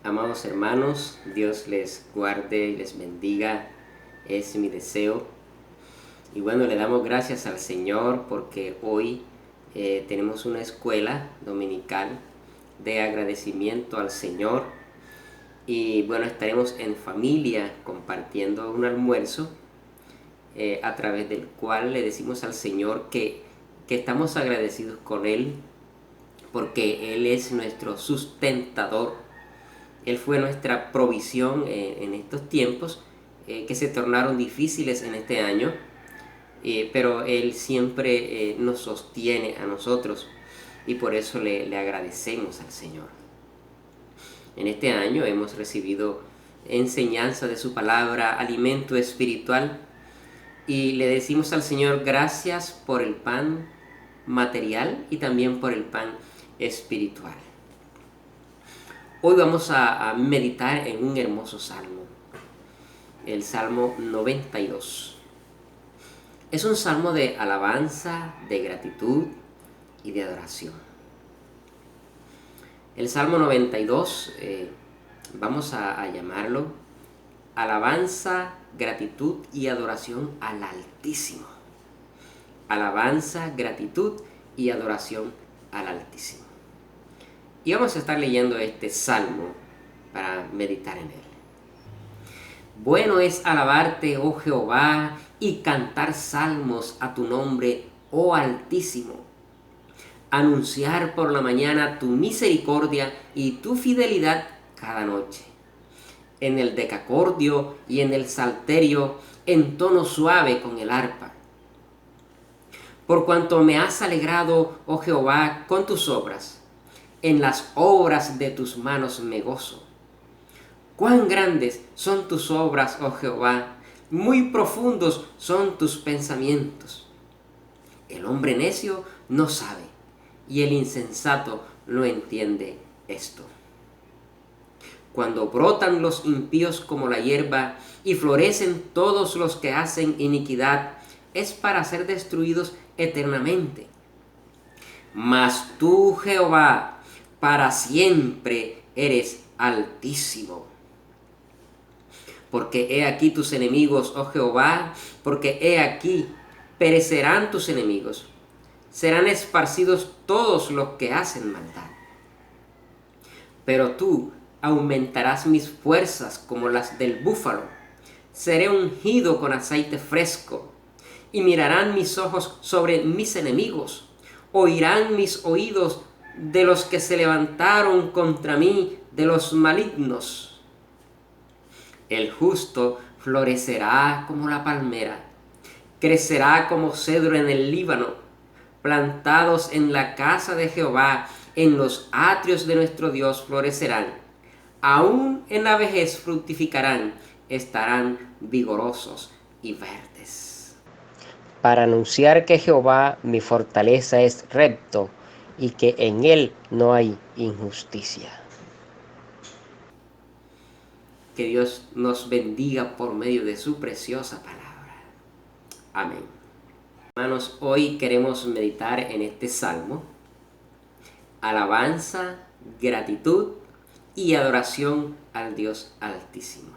Amados hermanos, Dios les guarde y les bendiga, es mi deseo. Y bueno, le damos gracias al Señor porque hoy tenemos una escuela dominical de agradecimiento al Señor. Y bueno, estaremos en familia compartiendo un almuerzo a través del cual le decimos al Señor que estamos agradecidos con Él porque Él es nuestro sustentador. Él fue nuestra provisión en estos tiempos que se tornaron difíciles en este año, pero Él siempre nos sostiene a nosotros y por eso le agradecemos al Señor. En este año hemos recibido enseñanza de su palabra, alimento espiritual, y le decimos al Señor gracias por el pan material y también por el pan espiritual. Hoy vamos a meditar en un hermoso salmo, el Salmo 92. Es un salmo de alabanza, de gratitud y de adoración. El Salmo 92 vamos a llamarlo alabanza, gratitud y adoración al Altísimo. Alabanza, gratitud y adoración al Altísimo. Y vamos a estar leyendo este salmo para meditar en él. Bueno es alabarte, oh Jehová, y cantar salmos a tu nombre, oh Altísimo. Anunciar por la mañana tu misericordia y tu fidelidad cada noche. En el decacordio y en el salterio, en tono suave con el arpa. Por cuanto me has alegrado, oh Jehová, con tus obras. En las obras de tus manos me gozo. Cuán grandes son tus obras, oh Jehová, muy profundos son tus pensamientos. El hombre necio no sabe, y el insensato no entiende esto. Cuando brotan los impíos como la hierba, y florecen todos los que hacen iniquidad, es para ser destruidos eternamente. Mas tú, Jehová, para siempre eres altísimo. Porque he aquí tus enemigos, oh Jehová, porque he aquí perecerán tus enemigos. Serán esparcidos todos los que hacen maldad. Pero tú aumentarás mis fuerzas como las del búfalo. Seré ungido con aceite fresco. Y mirarán mis ojos sobre mis enemigos. Oirán mis oídos de los que se levantaron contra mí, de los malignos. El justo florecerá como la palmera, crecerá como cedro en el Líbano, plantados en la casa de Jehová, en los atrios de nuestro Dios florecerán. Aún en la vejez fructificarán, estarán vigorosos y verdes. Para anunciar que Jehová mi fortaleza es recto, y que en él no hay injusticia. Que Dios nos bendiga por medio de su preciosa palabra. Amén. Hermanos, hoy queremos meditar en este salmo. Alabanza, gratitud y adoración al Dios Altísimo.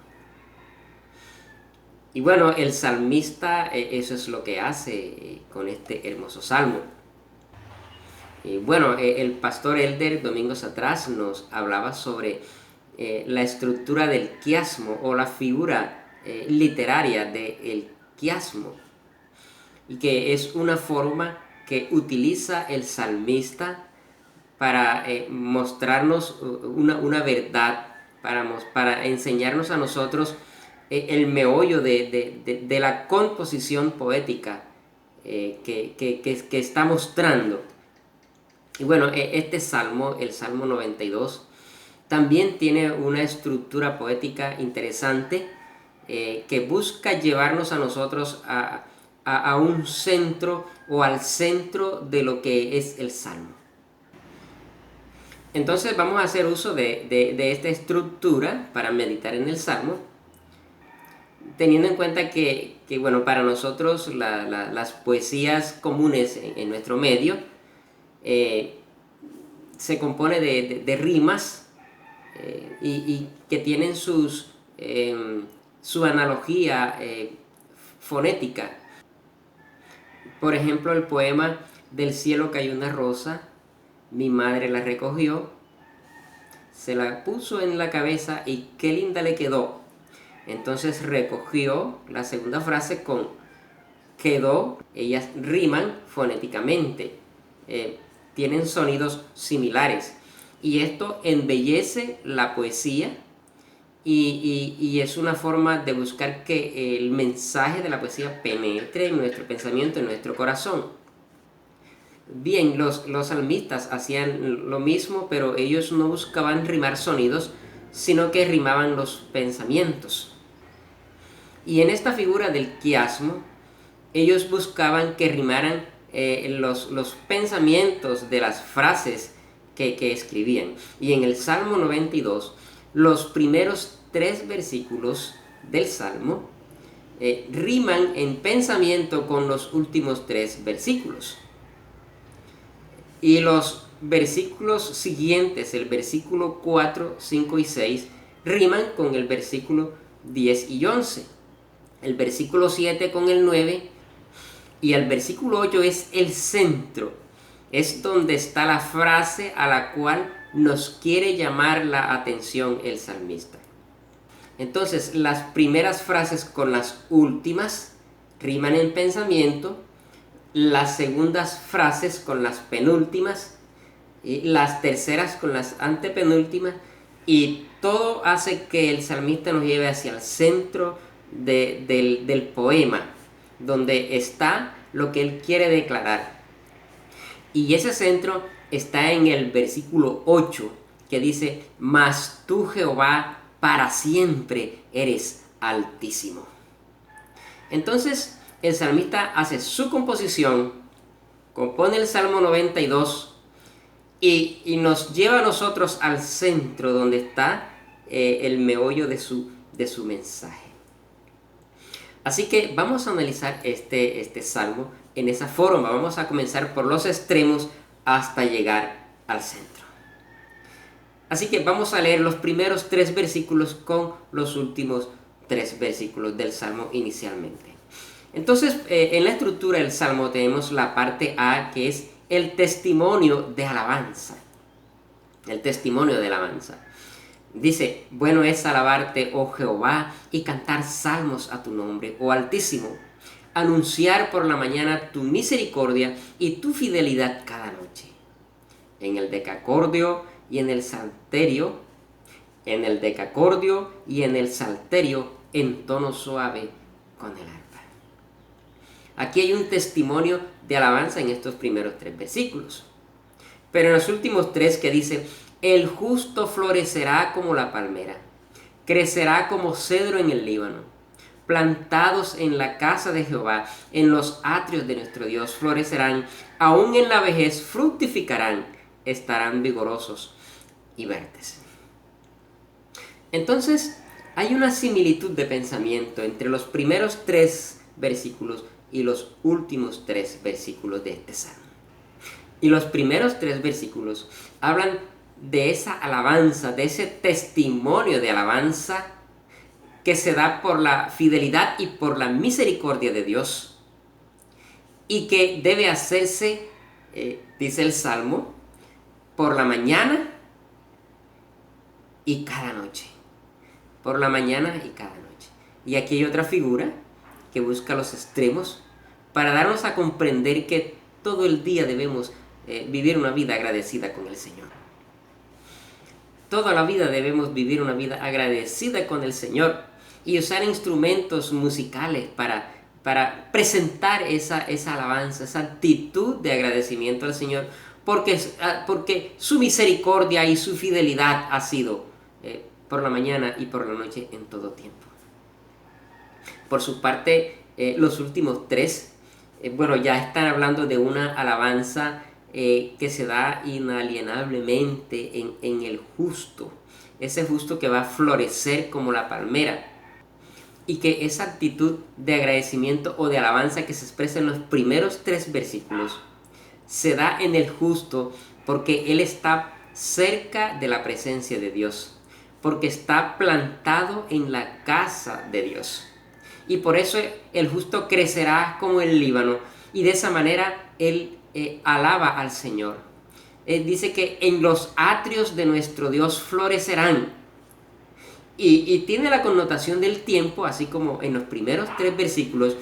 Y bueno, el salmista eso es lo que hace con este hermoso salmo. Bueno, el pastor Elder domingos atrás nos hablaba sobre la estructura del quiasmo o la figura literaria del quiasmo, y que es una forma que utiliza el salmista para mostrarnos una verdad, para enseñarnos a nosotros el meollo de la composición poética que está mostrando. Y bueno, este salmo, el Salmo 92, también tiene una estructura poética interesante que busca llevarnos a nosotros a un centro o al centro de lo que es el salmo. Entonces vamos a hacer uso de esta estructura para meditar en el salmo, teniendo en cuenta que bueno, para nosotros las poesías comunes en nuestro medio se compone de rimas y que tienen su analogía fonética. Por ejemplo, el poema Del cielo cayó una rosa, mi madre la recogió, se la puso en la cabeza y qué linda le quedó. Entonces recogió la segunda frase con quedó, ellas riman fonéticamente, tienen sonidos similares y esto embellece la poesía y es una forma de buscar que el mensaje de la poesía penetre en nuestro pensamiento, en nuestro corazón. Bien, los salmistas hacían lo mismo, pero ellos no buscaban rimar sonidos, sino que rimaban los pensamientos. Y en esta figura del quiasmo, ellos buscaban que rimaran los pensamientos de las frases que escribían. Y en el Salmo 92, los primeros 3 versículos del Salmo riman en pensamiento con los últimos 3 versículos. Y los versículos siguientes, el versículo 4, 5 y 6, riman con el versículo 10 y 11. El versículo 7 con el 9 y el versículo 8 es el centro. Es donde está la frase a la cual nos quiere llamar la atención el salmista. Entonces, las primeras frases con las últimas riman en pensamiento, las segundas frases con las penúltimas, y las terceras con las antepenúltimas, y todo hace que el salmista nos lleve hacia el centro del poema, donde está lo que él quiere declarar. Y ese centro está en el versículo 8, que dice, mas tú, Jehová, para siempre eres altísimo. Entonces, el salmista hace su composición, compone el Salmo 92 y nos lleva a nosotros al centro donde está el meollo de su mensaje. Así que vamos a analizar este salmo en esa forma. Vamos a comenzar por los extremos hasta llegar al centro. Así que vamos a leer los primeros 3 versículos con los últimos 3 versículos del salmo inicialmente. Entonces, en la estructura del salmo tenemos la parte A, que es el testimonio de alabanza. El testimonio de alabanza. Dice, bueno es alabarte, oh Jehová, y cantar salmos a tu nombre, oh Altísimo. Anunciar por la mañana tu misericordia y tu fidelidad cada noche. En el decacordio y en el salterio, en tono suave con el arpa. Aquí hay un testimonio de alabanza en estos primeros 3 versículos. Pero en los últimos 3 que dice, el justo florecerá como la palmera, crecerá como cedro en el Líbano. Plantados en la casa de Jehová, en los atrios de nuestro Dios, florecerán, aún en la vejez fructificarán, estarán vigorosos y verdes. Entonces, hay una similitud de pensamiento entre los primeros 3 versículos y los últimos 3 versículos de este salmo. Y los primeros 3 versículos hablan de esa alabanza, de ese testimonio de alabanza que se da por la fidelidad y por la misericordia de Dios y que debe hacerse, dice el Salmo, por la mañana y cada noche. Por la mañana y cada noche. Y aquí hay otra figura que busca los extremos para darnos a comprender que todo el día debemos vivir una vida agradecida con el Señor. Toda la vida debemos vivir una vida agradecida con el Señor y usar instrumentos musicales para presentar esa alabanza, esa actitud de agradecimiento al Señor, porque su misericordia y su fidelidad ha sido por la mañana y por la noche en todo tiempo. Por su parte, los últimos 3, ya están hablando de una alabanza que se da inalienablemente en el justo, ese justo que va a florecer como la palmera, y que esa actitud de agradecimiento o de alabanza que se expresa en los primeros 3 versículos se da en el justo porque él está cerca de la presencia de Dios, porque está plantado en la casa de Dios. Y por eso el justo crecerá como el Líbano, y de esa manera él alaba al Señor. Dice que en los atrios de nuestro Dios florecerán. Y tiene la connotación del tiempo, así como en los primeros 3 versículos,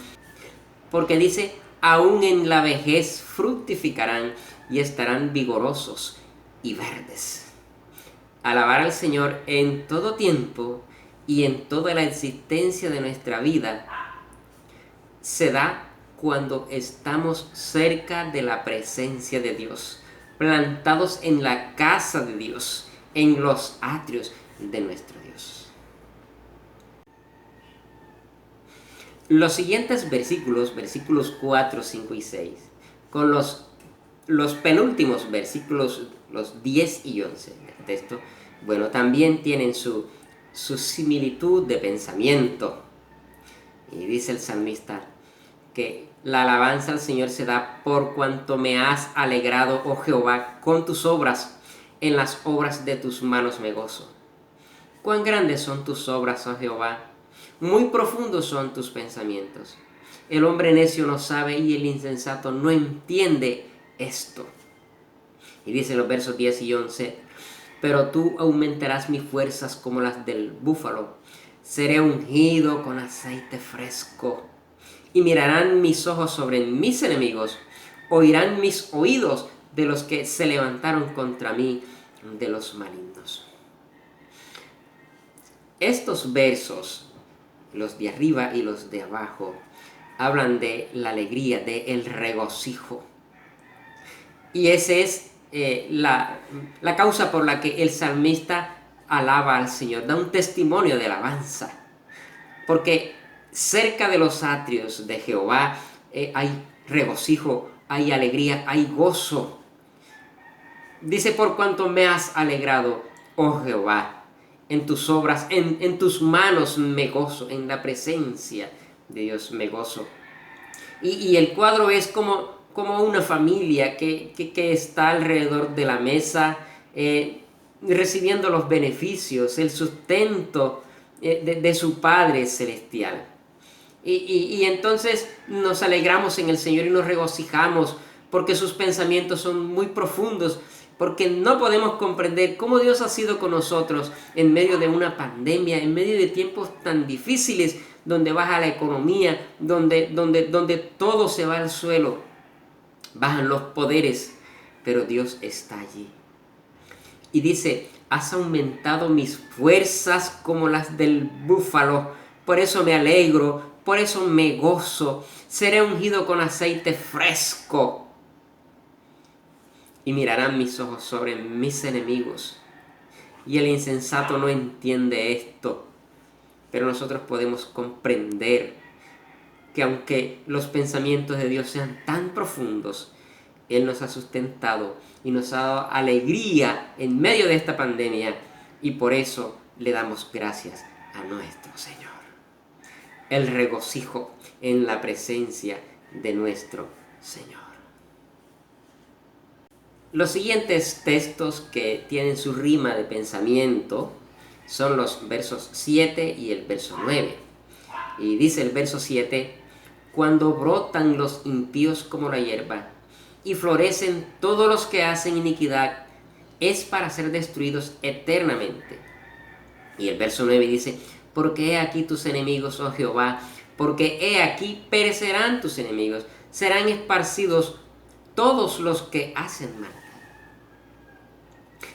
porque dice, aún en la vejez fructificarán y estarán vigorosos y verdes. Alabar al Señor en todo tiempo y en toda la existencia de nuestra vida se da cuando estamos cerca de la presencia de Dios, plantados en la casa de Dios, en los atrios de nuestro Dios. Los siguientes versículos, versículos 4, 5 y 6, con los penúltimos versículos, los 10 y 11 del texto, bueno, también tienen su similitud de pensamiento. Y dice el salmista que la alabanza al Señor se da por cuanto me has alegrado, oh Jehová, con tus obras. En las obras de tus manos me gozo. Cuán grandes son tus obras, oh Jehová. Muy profundos son tus pensamientos. El hombre necio no sabe y el insensato no entiende esto. Y dice en los versos 10 y 11, pero tú aumentarás mis fuerzas como las del búfalo. Seré ungido con aceite fresco. Y mirarán mis ojos sobre mis enemigos. Oirán mis oídos de los que se levantaron contra mí, de los malignos. Estos versos, los de arriba y los de abajo, hablan de la alegría, de el regocijo. Y esa es la causa por la que el salmista alaba al Señor, da un testimonio de alabanza. Porque cerca de los atrios de Jehová hay regocijo, hay alegría, hay gozo. Dice, por cuanto me has alegrado, oh Jehová, en tus obras, en tus manos me gozo, en la presencia de Dios me gozo. Y el cuadro es como una familia que está alrededor de la mesa, recibiendo los beneficios, el sustento de su Padre Celestial. Y entonces nos alegramos en el Señor y nos regocijamos porque sus pensamientos son muy profundos, porque no podemos comprender cómo Dios ha sido con nosotros en medio de una pandemia, en medio de tiempos tan difíciles, donde baja la economía, donde todo se va al suelo, bajan los poderes, pero Dios está allí. Y dice, has aumentado mis fuerzas como las del búfalo, por eso me alegro, por eso me gozo, seré ungido con aceite fresco. Y mirarán mis ojos sobre mis enemigos. Y el insensato no entiende esto. Pero nosotros podemos comprender que aunque los pensamientos de Dios sean tan profundos, Él nos ha sustentado y nos ha dado alegría en medio de esta pandemia. Y por eso le damos gracias a nuestro Señor. El regocijo en la presencia de nuestro Señor. Los siguientes textos que tienen su rima de pensamiento son los versos 7 y el verso 9. Y dice el verso 7, cuando brotan los impíos como la hierba y florecen todos los que hacen iniquidad, es para ser destruidos eternamente. Y el verso 9 dice, porque he aquí tus enemigos, oh Jehová, porque he aquí perecerán tus enemigos, serán esparcidos todos los que hacen mal.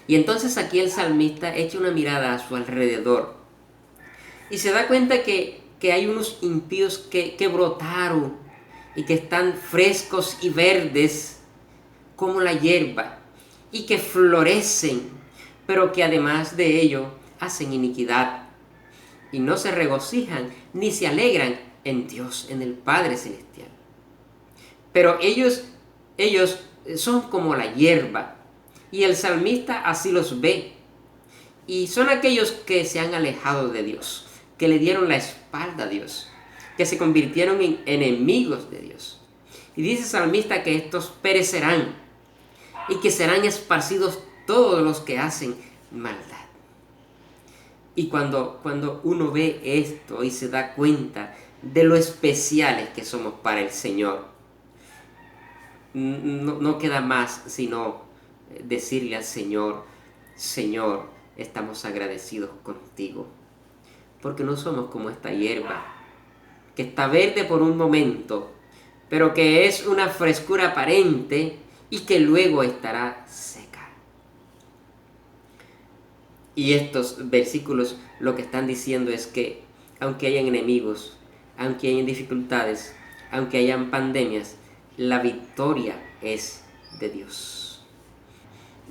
Y entonces aquí el salmista echa una mirada a su alrededor y se da cuenta que hay unos impíos que brotaron y que están frescos y verdes como la hierba y que florecen, pero que además de ello hacen iniquidad y no se regocijan ni se alegran en Dios, en el Padre Celestial. Pero ellos son como la hierba. Y el salmista así los ve. Y son aquellos que se han alejado de Dios, que le dieron la espalda a Dios, que se convirtieron en enemigos de Dios. Y dice el salmista que estos perecerán y que serán esparcidos todos los que hacen maldad. Y cuando uno ve esto y se da cuenta de lo especiales que somos para el Señor, no queda más sino decirle al Señor: Señor, estamos agradecidos contigo, porque no somos como esta hierba, que está verde por un momento, pero que es una frescura aparente y que luego estará seca. Y estos versículos lo que están diciendo es que aunque hayan enemigos, aunque hayan dificultades, aunque hayan pandemias, la victoria es de Dios.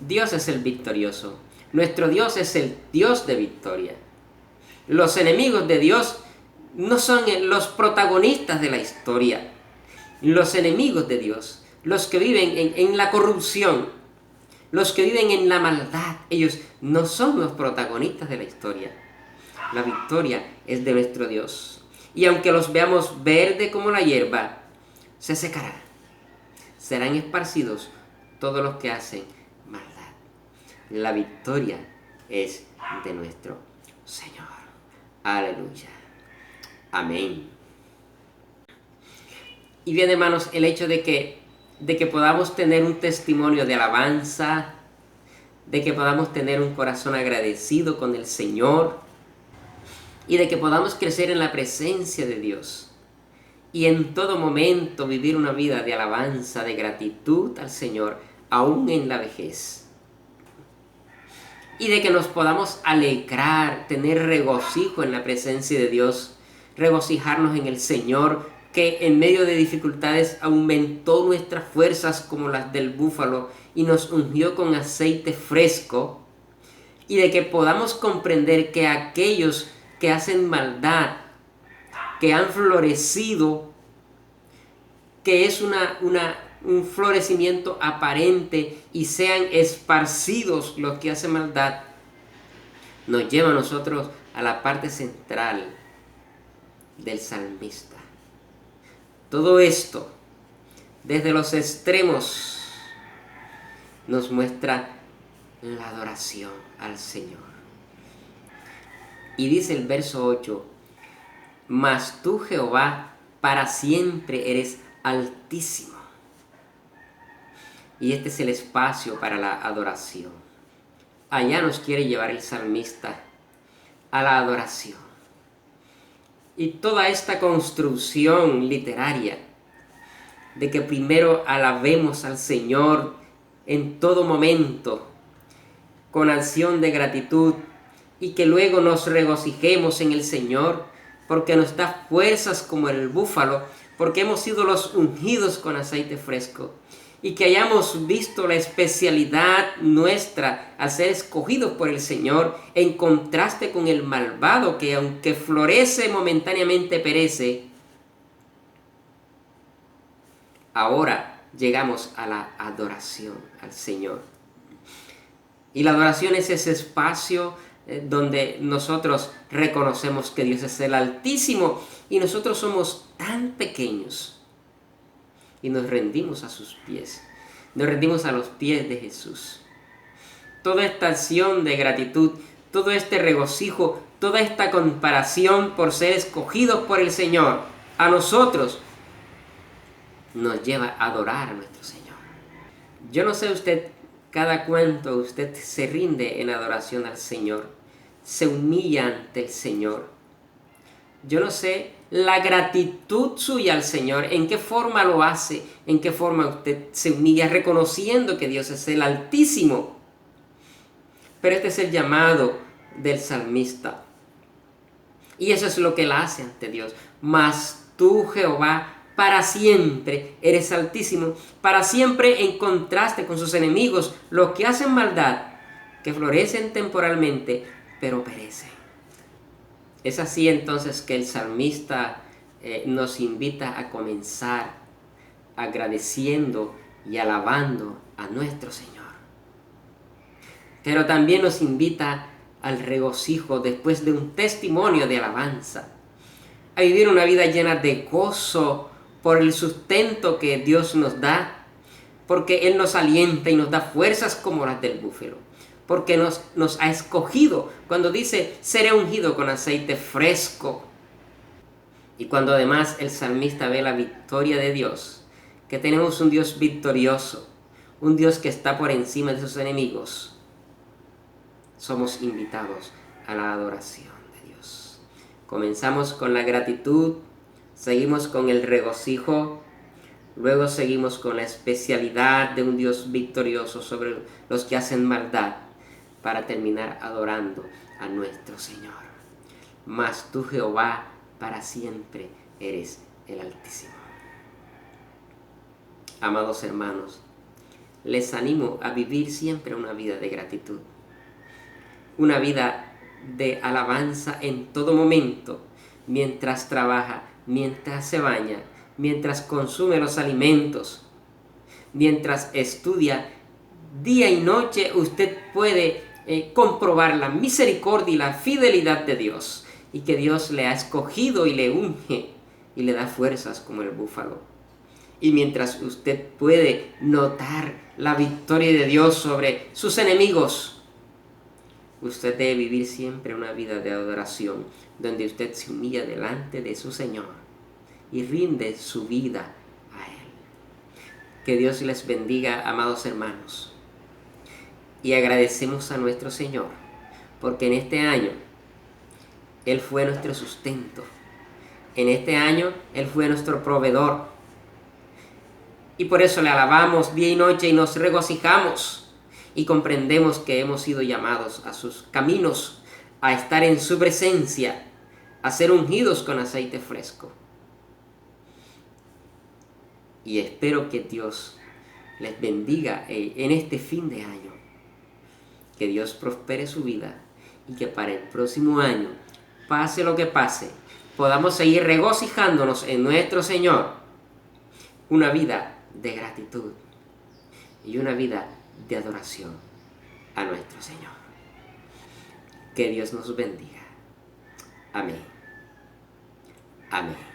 Dios es el victorioso. Nuestro Dios es el Dios de victoria. Los enemigos de Dios no son los protagonistas de la historia. Los enemigos de Dios, los que viven en la corrupción, los que viven en la maldad, ellos no son los protagonistas de la historia. La victoria es de nuestro Dios. Y aunque los veamos verde como la hierba, se secarán. Serán esparcidos todos los que hacen maldad. La victoria es de nuestro Señor. Aleluya. Amén. Y bien, hermanos, el hecho de que podamos tener un testimonio de alabanza, de que podamos tener un corazón agradecido con el Señor y de que podamos crecer en la presencia de Dios y en todo momento vivir una vida de alabanza, de gratitud al Señor, aún en la vejez. Y de que nos podamos alegrar, tener regocijo en la presencia de Dios, regocijarnos en el Señor, que en medio de dificultades aumentó nuestras fuerzas como las del búfalo y nos ungió con aceite fresco, y de que podamos comprender que aquellos que hacen maldad, que han florecido, que es un florecimiento aparente y sean esparcidos los que hacen maldad, nos lleva a nosotros a la parte central del salmista. Todo esto, desde los extremos, nos muestra la adoración al Señor. Y dice el verso 8, mas tú, Jehová, para siempre eres altísimo. Y este es el espacio para la adoración. Allá nos quiere llevar el salmista, a la adoración. Y toda esta construcción literaria de que primero alabemos al Señor en todo momento, con acción de gratitud, y que luego nos regocijemos en el Señor, porque nos da fuerzas como el búfalo, porque hemos sido los ungidos con aceite fresco, y que hayamos visto la especialidad nuestra al ser escogidos por el Señor, en contraste con el malvado, que aunque florece momentáneamente perece. Ahora llegamos a la adoración al Señor. Y la adoración es ese espacio donde nosotros reconocemos que Dios es el Altísimo y nosotros somos tan pequeños. Y nos rendimos a sus pies. Nos rendimos a los pies de Jesús. Toda esta acción de gratitud, todo este regocijo, toda esta comparación por ser escogidos por el Señor, a nosotros nos lleva a adorar a nuestro Señor. Yo no sé usted cada cuánto usted se rinde en adoración al Señor, se humilla ante el Señor. Yo no sé la gratitud suya al Señor, en qué forma lo hace, en qué forma usted se humilla, reconociendo que Dios es el Altísimo. Pero este es el llamado del salmista. Y eso es lo que él hace ante Dios. Mas tú, Jehová, para siempre eres altísimo, para siempre en contraste con sus enemigos, los que hacen maldad, que florecen temporalmente, pero perecen. Es así entonces que el salmista nos invita a comenzar agradeciendo y alabando a nuestro Señor. Pero también nos invita al regocijo después de un testimonio de alabanza, a vivir una vida llena de gozo por el sustento que Dios nos da, porque Él nos alienta y nos da fuerzas como las del búfalo, porque nos ha escogido. Cuando dice, seré ungido con aceite fresco. Y cuando además el salmista ve la victoria de Dios, que tenemos un Dios victorioso, un Dios que está por encima de sus enemigos, somos invitados a la adoración de Dios. Comenzamos con la gratitud, seguimos con el regocijo, luego seguimos con la especialidad de un Dios victorioso sobre los que hacen maldad, para terminar adorando a nuestro Señor. Mas tú, Jehová, para siempre eres el Altísimo. Amados hermanos, les animo a vivir siempre una vida de gratitud, una vida de alabanza en todo momento, mientras trabaja, mientras se baña, mientras consume los alimentos, mientras estudia. Día y noche usted puede comprobar la misericordia y la fidelidad de Dios, y que Dios le ha escogido y le unge y le da fuerzas como el búfalo. Y mientras usted puede notar la victoria de Dios sobre sus enemigos, usted debe vivir siempre una vida de adoración, donde usted se humilla delante de su Señor y rinde su vida a Él. Que Dios les bendiga, amados hermanos. Y agradecemos a nuestro Señor, porque en este año Él fue nuestro sustento. En este año Él fue nuestro proveedor. Y por eso le alabamos día y noche y nos regocijamos. Y comprendemos que hemos sido llamados a sus caminos, a estar en su presencia, a ser ungidos con aceite fresco. Y espero que Dios les bendiga en este fin de año. Que Dios prospere su vida y que para el próximo año, pase lo que pase, podamos seguir regocijándonos en nuestro Señor. Una vida de gratitud y una vida de adoración a nuestro Señor. Que Dios nos bendiga. Amén. Amén.